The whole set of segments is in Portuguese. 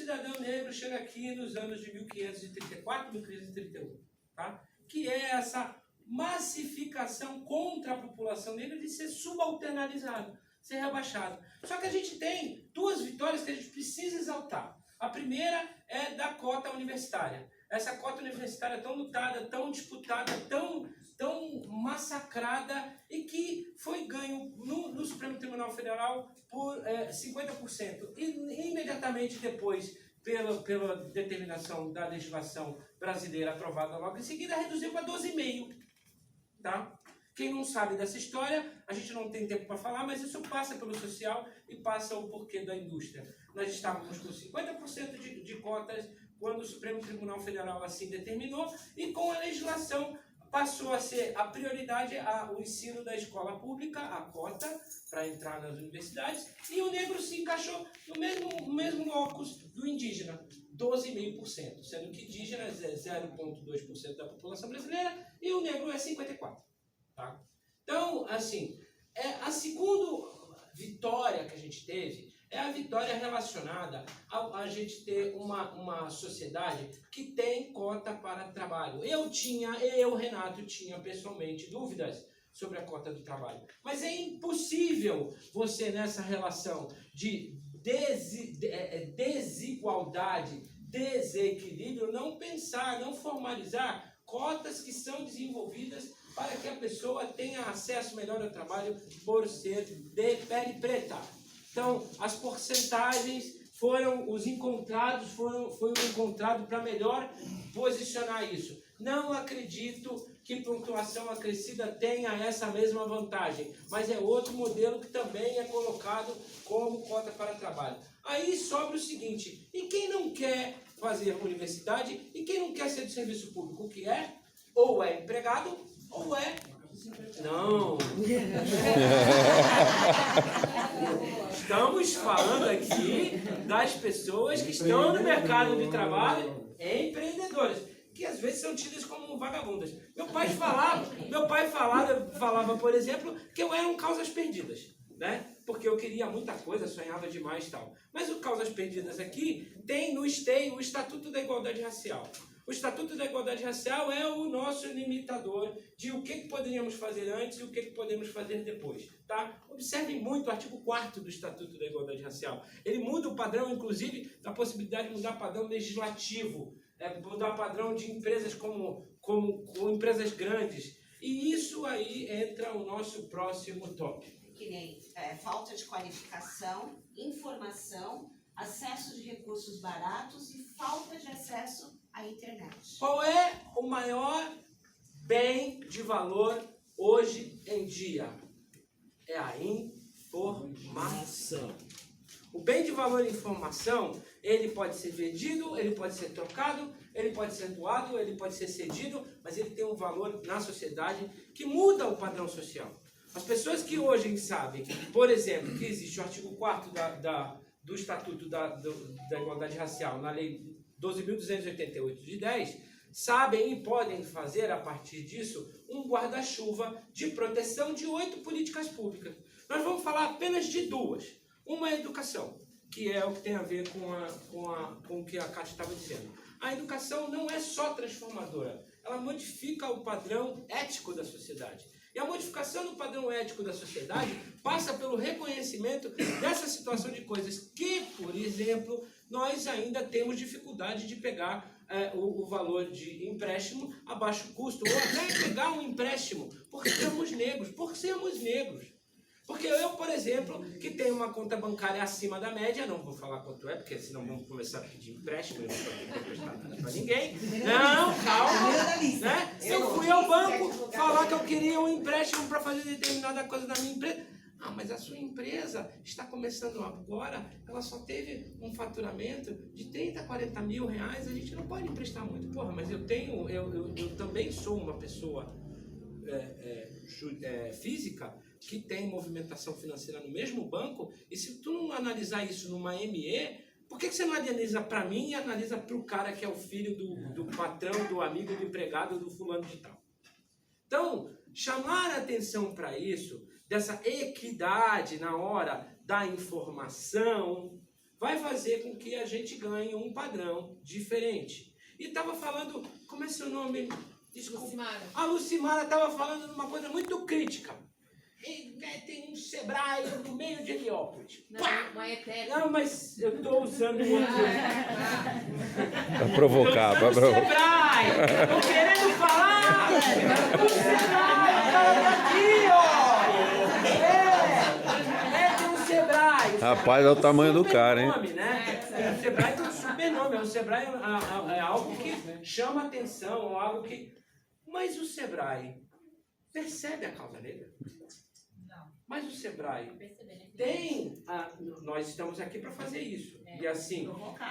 cidadão negro chega aqui nos anos de 1534, 1531, tá? Que é essa massificação contra a população negra de ser subalternalizado, ser rebaixado. Só que a gente tem duas vitórias que a gente precisa exaltar. A primeira é da cota universitária. Essa cota universitária tão lutada, tão disputada, tão massacrada e que foi ganho no Supremo Tribunal Federal por 50%. E imediatamente depois, pela determinação da legislação brasileira aprovada logo em seguida, reduziu para 12,5%. Tá? Quem não sabe dessa história, a gente não tem tempo para falar, mas isso passa pelo social e passa o porquê da indústria. Nós estávamos com 50% de cotas quando o Supremo Tribunal Federal assim determinou, e com a legislação passou a ser a prioridade o ensino da escola pública, a cota para entrar nas universidades, e o negro se encaixou no mesmo locus do indígena, 12,5%, sendo que indígenas é 0,2% da população brasileira e o negro é 54%. Tá? Então, assim, a segunda vitória que a gente teve é a vitória relacionada a gente ter uma sociedade que tem cota para trabalho. Eu, Renato, tinha pessoalmente dúvidas sobre a cota do trabalho. Mas é impossível você, nessa relação de desigualdade, desequilíbrio, não pensar, não formalizar cotas que são desenvolvidas para que a pessoa tenha acesso melhor ao trabalho por ser de pele preta. Então, as porcentagens foram encontrado para melhor posicionar isso. Não acredito que pontuação acrescida tenha essa mesma vantagem, mas é outro modelo que também é colocado como cota para trabalho. Aí sobra o seguinte, e quem não quer fazer universidade e quem não quer ser do serviço público, o que é? Ou é empregado, ou é... Não. Estamos falando aqui das pessoas que estão no mercado de trabalho, empreendedoras, que às vezes são tidas como vagabundas. Meu pai falava, por exemplo, que eu era um causas perdidas, né? Porque eu queria muita coisa, sonhava demais e tal. Mas o causas perdidas aqui tem no esteio o Estatuto da Igualdade Racial. O Estatuto da Igualdade Racial é o nosso limitador de o que poderíamos fazer antes e o que podemos fazer depois. Tá? Observem muito o artigo 4º do Estatuto da Igualdade Racial. Ele muda o padrão, inclusive, da possibilidade de mudar padrão legislativo, mudar padrão de empresas como empresas grandes. E isso aí entra o nosso próximo tópico. Que nem falta de qualificação, informação, acesso de recursos baratos e falta de acesso à internet. Qual é o maior bem de valor hoje em dia? É a informação. O bem de valor informação, ele pode ser vendido, ele pode ser trocado, ele pode ser doado, ele pode ser cedido, mas ele tem um valor na sociedade que muda o padrão social. As pessoas que hoje sabem, por exemplo, que existe o artigo 4º do Estatuto da Igualdade Racial, na Lei 12.288 de 10, sabem e podem fazer, a partir disso, um guarda-chuva de proteção de 8 políticas públicas. Nós vamos falar apenas de 2. Uma é a educação, que é o que tem a ver com o que a Kátia estava dizendo. A educação não é só transformadora, ela modifica o padrão ético da sociedade. E a modificação do padrão ético da sociedade passa pelo reconhecimento dessa situação de coisas que, por exemplo, nós ainda temos dificuldade de pegar o valor de empréstimo a baixo custo, ou até pegar um empréstimo por sermos negros, Porque eu, por exemplo, que tenho uma conta bancária acima da média, não vou falar quanto é, porque senão vamos começar a pedir empréstimo, eu não vou ter que emprestar nada para ninguém. Não, calma. Né? Se eu fui ao banco falar que eu queria um empréstimo para fazer determinada coisa da minha empresa, mas a sua empresa está começando agora, ela só teve um faturamento de 30, 40 mil reais, a gente não pode emprestar muito. Porra, mas eu também sou uma pessoa física que tem movimentação financeira no mesmo banco, e se tu não analisar isso numa ME, por que você não analisa para mim e analisa para o cara que é o filho do patrão, do amigo, do empregado, do fulano de tal? Então, chamar a atenção para isso, dessa equidade na hora da informação, vai fazer com que a gente ganhe um padrão diferente. E estava falando, como é seu nome? Desculpa. Lucimara. A Lucimara estava falando de uma coisa muito crítica. E metem um Sebrae no meio de Heliópolis. Não, uma ETEC. Não, mas eu estou usando muito. Pra provocar, pra provocar. Sebrae! Estou querendo falar do Sebrae! Fala aqui, ó! Tem um Sebrae. Rapaz, olha o tamanho do cara, hein? Nome, né? O Sebrae tem um super nome. O Sebrae é algo que chama atenção, algo que... Mas o Sebrae percebe a causa negra? Mas o Sebrae tem... nós estamos aqui para fazer isso. E assim,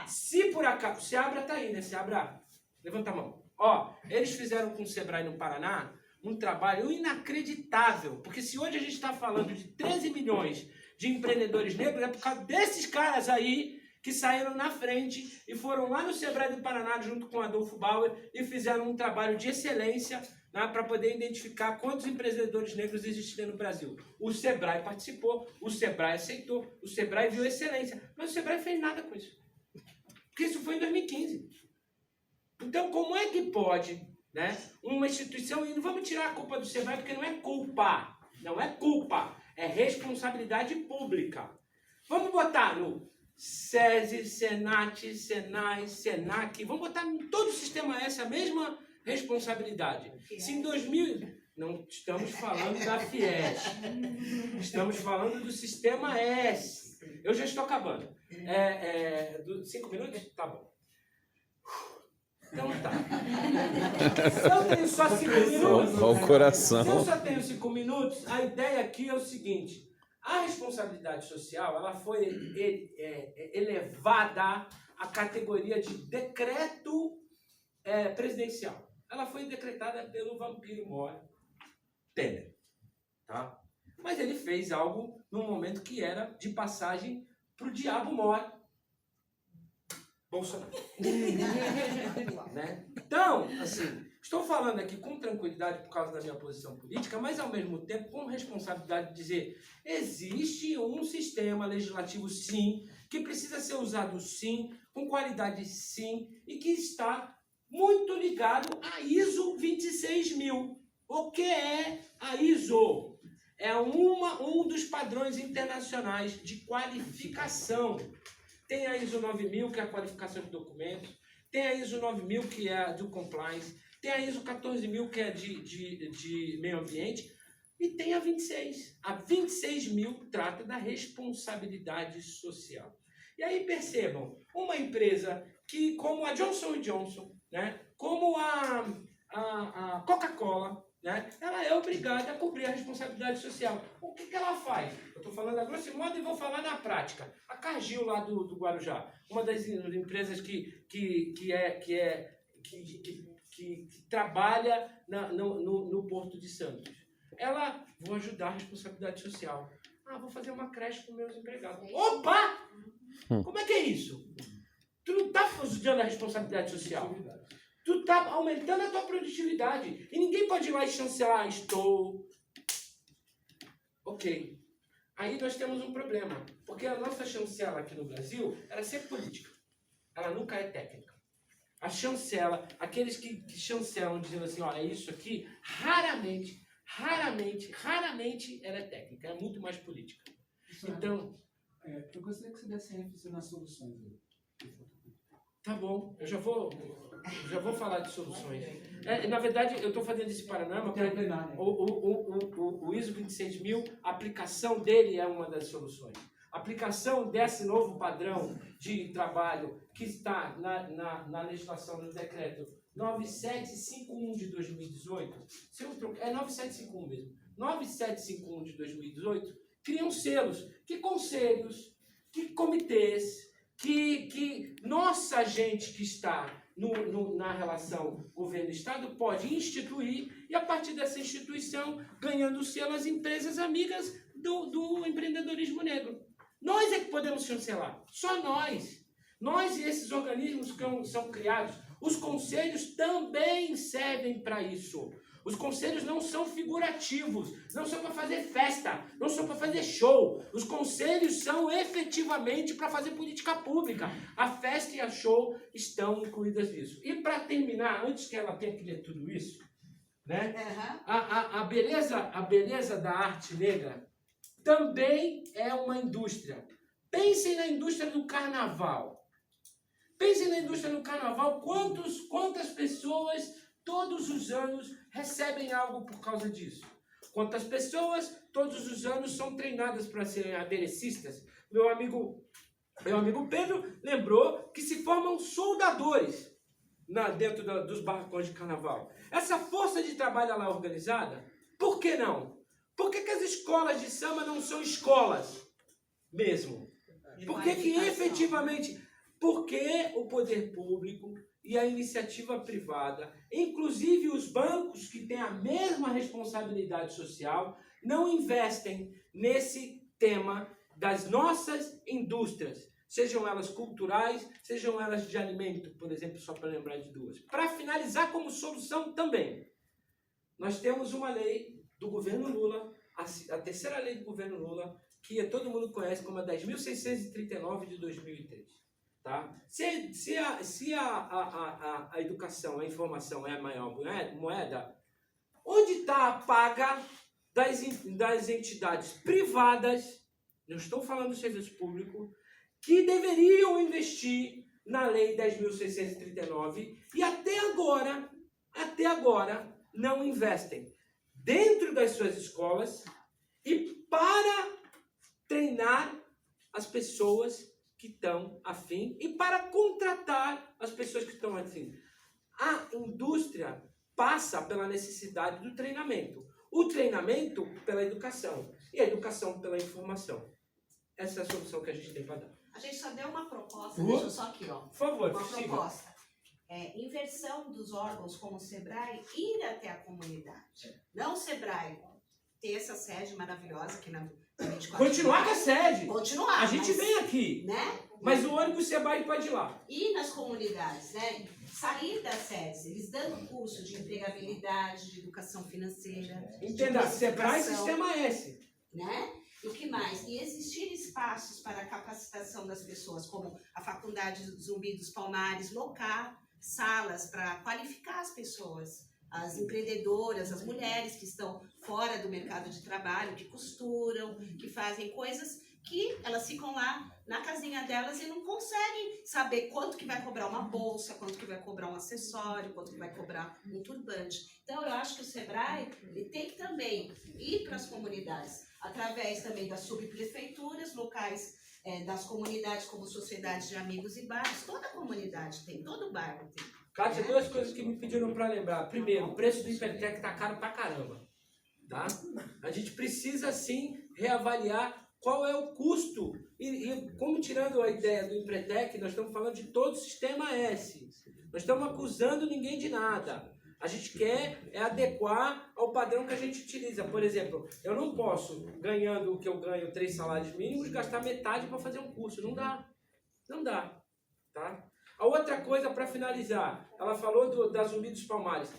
se por acaso... Seabra está aí, né? Seabra, levanta a mão. Ó, eles fizeram com o Sebrae no Paraná um trabalho inacreditável. Porque se hoje a gente está falando de 13 milhões de empreendedores negros, é por causa desses caras aí que saíram na frente e foram lá no Sebrae do Paraná junto com Adolfo Bauer e fizeram um trabalho de excelência, né, para poder identificar quantos empreendedores negros existiam no Brasil. O Sebrae participou, o Sebrae aceitou, o Sebrae viu excelência, mas o Sebrae fez nada com isso. Porque isso foi em 2015. Então, como é que pode, né, uma instituição, e não vamos tirar a culpa do Sebrae, porque não é culpa, é responsabilidade pública. Vamos botar no SESI, SENAT, SENAI, SENAC, vamos botar em todo o sistema S a mesma responsabilidade. Se em 2000... Não estamos falando da FIES. Estamos falando do sistema S. Eu já estou acabando. 5 minutos? Tá bom. Então tá. Se eu tenho só 5 minutos... Olha o coração. Se eu só tenho 5 minutos, a ideia aqui é o seguinte. A responsabilidade social, ela foi elevada à categoria de decreto presidencial. Ela foi decretada pelo vampiro Moro Temer, tá? Mas ele fez algo num momento que era de passagem para o diabo Moro Bolsonaro. Né? Então, assim, estou falando aqui com tranquilidade por causa da minha posição política, mas ao mesmo tempo com responsabilidade de dizer, existe um sistema legislativo sim, que precisa ser usado sim, com qualidade sim, e que está muito ligado à ISO 26000. O que é a ISO? É um dos padrões internacionais de qualificação. Tem a ISO 9000, que é a qualificação de documentos, tem a ISO 9000, que é a do compliance, tem a ISO 14000, que é de meio ambiente, e tem a 26. A 26000 trata da responsabilidade social. E aí percebam, uma empresa que, como a Johnson & Johnson, né, como a Coca-Cola, né, ela é obrigada a cobrir a responsabilidade social. O que ela faz? Eu estou falando a grosso modo e vou falar na prática. A Cargill, lá do Guarujá, uma das empresas que trabalha no Porto de Santos. Ela, vou ajudar a responsabilidade social. Vou fazer uma creche para os meus empregados. Opa! Como é que é isso? Tu não está ajudando a responsabilidade social. Tu está aumentando a tua produtividade. E ninguém pode ir lá e chancelar. Estou... Ok. Aí nós temos um problema. Porque a nossa chancela aqui no Brasil, ela é sempre política. Ela nunca é técnica. A chancela, aqueles que chancelam dizendo assim, olha, isso aqui, raramente ela é técnica. É muito mais política. Então... eu gostaria que você desse ênfase nas soluções. Tá bom, eu já vou falar de soluções. Na verdade, eu estou fazendo esse panorama para o ISO 26000, a aplicação dele é uma das soluções. A aplicação desse novo padrão de trabalho que está na legislação do decreto 9751 de 2018, é 9751 mesmo, 9751 de 2018, criam selos, que conselhos, que comitês, que nossa gente que está na relação governo-estado pode instituir, e a partir dessa instituição, ganhando o selo, as empresas amigas do empreendedorismo negro. Nós é que podemos chancelar, só nós. Nós e esses organismos que são criados, os conselhos também servem para isso. Os conselhos não são figurativos, não são para fazer festa, não são para fazer show. Os conselhos são efetivamente para fazer política pública. A festa e a show estão incluídas nisso. E para terminar, antes que ela tenha que ler tudo isso, né? A beleza da arte negra também é uma indústria. Pensem na indústria do carnaval. Pensem na indústria do carnaval, quantas pessoas todos os anos recebem algo por causa disso. Quantas pessoas todos os anos são treinadas para serem aderecistas. Meu amigo Pedro lembrou que se formam soldadores dentro dos barracões de carnaval. Essa força de trabalho lá organizada, por que não? Por que as escolas de samba não são escolas mesmo? Por que efetivamente... Porque o poder público e a iniciativa privada, inclusive os bancos que têm a mesma responsabilidade social, não investem nesse tema das nossas indústrias, sejam elas culturais, sejam elas de alimento, por exemplo, só para lembrar de duas. Para finalizar como solução também, nós temos uma lei do governo Lula, a terceira lei do governo Lula, que todo mundo conhece como a 10.639 de 2003. Tá? Se a educação, a informação é a maior moeda, onde está a paga das entidades privadas, não estou falando do serviço público, que deveriam investir na Lei 10.639 e até agora não investem dentro das suas escolas e para treinar as pessoas que estão afim e para contratar as pessoas que estão afim. A indústria passa pela necessidade do treinamento. O treinamento pela educação e a educação pela informação. Essa é a solução que a gente tem para dar. A gente só deu uma proposta, deixa eu só aqui, ó. Por favor, uma proposta. Inversão dos órgãos como o SEBRAE ir até a comunidade. Não o SEBRAE ter essa sede maravilhosa aqui na 24. Continuar com a sede. Continuar. A gente vem aqui. Né? Mas o ônibus SEBRAE pode ir lá. E nas comunidades, né? Sair das sedes, eles dando curso de empregabilidade, de educação financeira. Entenda, SEBRAE Sistema S. Né? E o que mais? E existir espaços para a capacitação das pessoas, como a Faculdade Zumbi dos Palmares, locar salas para qualificar as pessoas, as empreendedoras, as mulheres que estão fora do mercado de trabalho, que costuram, que fazem coisas que elas ficam lá na casinha delas e não conseguem saber quanto que vai cobrar uma bolsa, quanto que vai cobrar um acessório, quanto que vai cobrar um turbante. Então, eu acho que o SEBRAE ele tem que também ir para as comunidades, através também das subprefeituras, locais das comunidades, como sociedades de amigos e bairros. Toda a comunidade tem, todo bairro tem. Kátia, duas coisas que me pediram para lembrar. Primeiro, o preço do Hipertec está caro pra caramba. Tá? A gente precisa, sim, reavaliar qual é o custo. E como tirando a ideia do Empretec, nós estamos falando de todo o sistema S. Nós estamos acusando ninguém de nada. A gente quer adequar ao padrão que a gente utiliza. Por exemplo, eu não posso, ganhando o que eu ganho, 3 salários mínimos, gastar metade para fazer um curso. Não dá. Não dá. Tá? A outra coisa, para finalizar, ela falou da Zumbi dos Palmares.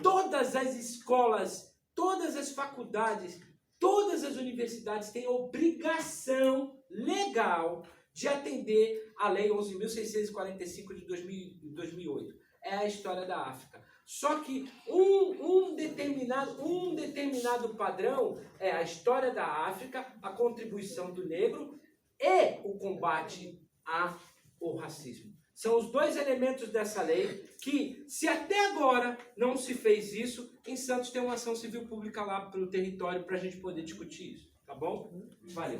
Todas as escolas, todas as faculdades, todas as universidades têm obrigação legal de atender a Lei 11.645 de 2008. É a história da África. Só que um determinado padrão é a história da África, a contribuição do negro e o combate ao racismo. São os dois elementos dessa lei que, se até agora não se fez isso, em Santos tem uma ação civil pública lá pelo território para a gente poder discutir isso. Tá bom? Valeu.